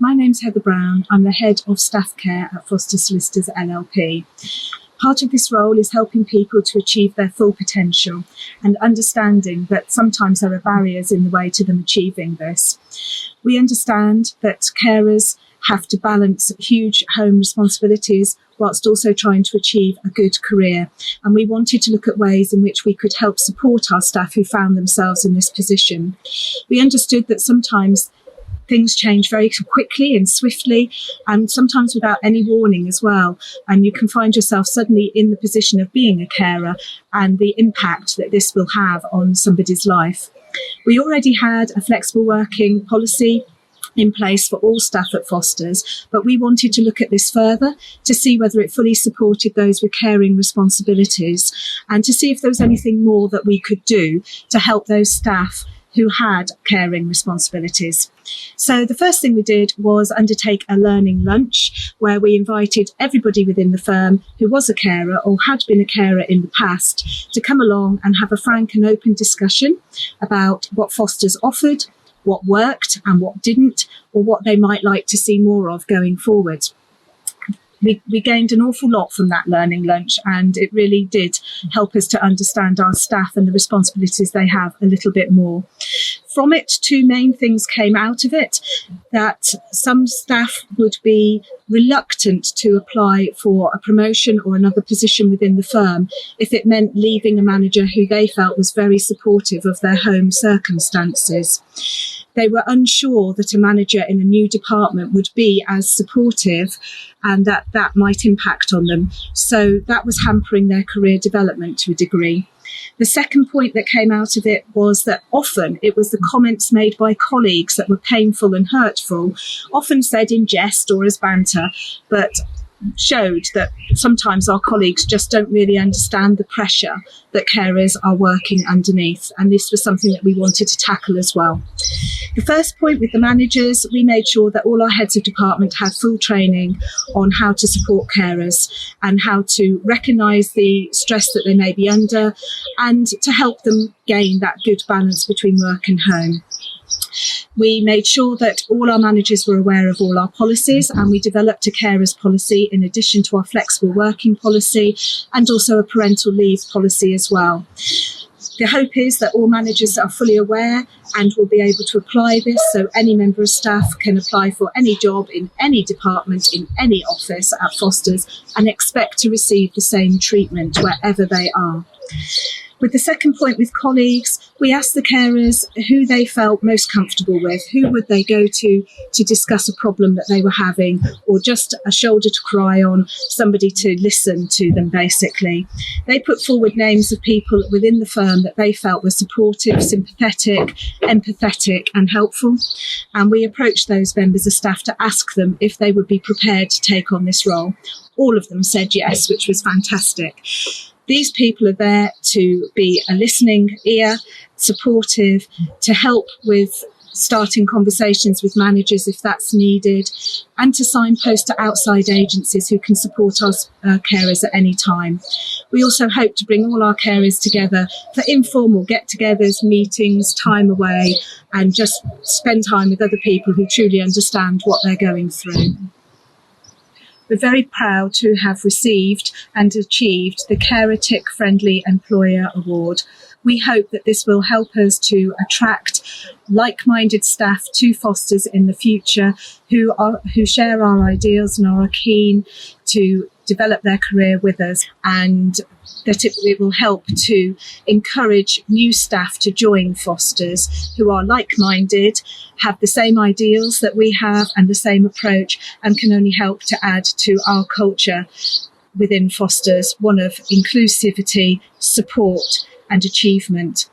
My name's Heather Brown. I'm the Head of Staff Care at Fosters Solicitors LLP. Part of this role is helping people to achieve their full potential and understanding that sometimes there are barriers in the way to them achieving this. We understand that carers have to balance huge home responsibilities whilst also trying to achieve a good career. And we wanted to look at ways in which we could help support our staff who found themselves in this position. We understood that sometimes things change very quickly and swiftly, and sometimes without any warning as well. And you can find yourself suddenly in the position of being a carer and the impact that this will have on somebody's life. We already had a flexible working policy in place for all staff at Fosters, but we wanted to look at this further to see whether it fully supported those with caring responsibilities and to see if there was anything more that we could do to help those staff who had caring responsibilities. So the first thing we did was undertake a learning lunch where we invited everybody within the firm who was a carer or had been a carer in the past to come along and have a frank and open discussion about what Fosters offered, what worked and what didn't, or what they might like to see more of going forward. We gained an awful lot from that learning lunch, and it really did help us to understand our staff and the responsibilities they have a little bit more. From it, two main things came out of it: that some staff would be reluctant to apply for a promotion or another position within the firm if it meant leaving a manager who they felt was very supportive of their home circumstances. They were unsure that a manager in a new department would be as supportive and that might impact on them. So that was hampering their career development to a degree. The second point that came out of it was that often it was the comments made by colleagues that were painful and hurtful, often said in jest or as banter, but showed that sometimes our colleagues just don't really understand the pressure that carers are working underneath. And this was something that we wanted to tackle as well. The first point with the managers, we made sure that all our heads of department had full training on how to support carers and how to recognise the stress that they may be under and to help them gain that good balance between work and home. We made sure that all our managers were aware of all our policies, and we developed a carers policy in addition to our flexible working policy and also a parental leave policy as well. The hope is that all managers are fully aware and will be able to apply this, so any member of staff can apply for any job in any department, in any office at Fosters, and expect to receive the same treatment wherever they are. With the second point with colleagues, we asked the carers who they felt most comfortable with, who would they go to discuss a problem that they were having, or just a shoulder to cry on, somebody to listen to them basically. They put forward names of people within the firm that they felt were supportive, sympathetic, empathetic and helpful. And we approached those members of staff to ask them if they would be prepared to take on this role. All of them said yes, which was fantastic. These people are there to be a listening ear, supportive, to help with starting conversations with managers if that's needed, and to signpost to outside agencies who can support our carers at any time. We also hope to bring all our carers together for informal get-togethers, meetings, time away, and just spend time with other people who truly understand what they're going through. We're very proud to have received and achieved the Carer Tick Friendly Employer Award. We hope that this will help us to attract like-minded staff to Fosters in the future who share our ideals and are keen to develop their career with us, and that it will help to encourage new staff to join Fosters who are like-minded, have the same ideals that we have and the same approach, and can only help to add to our culture within Fosters, one of inclusivity, support and achievement.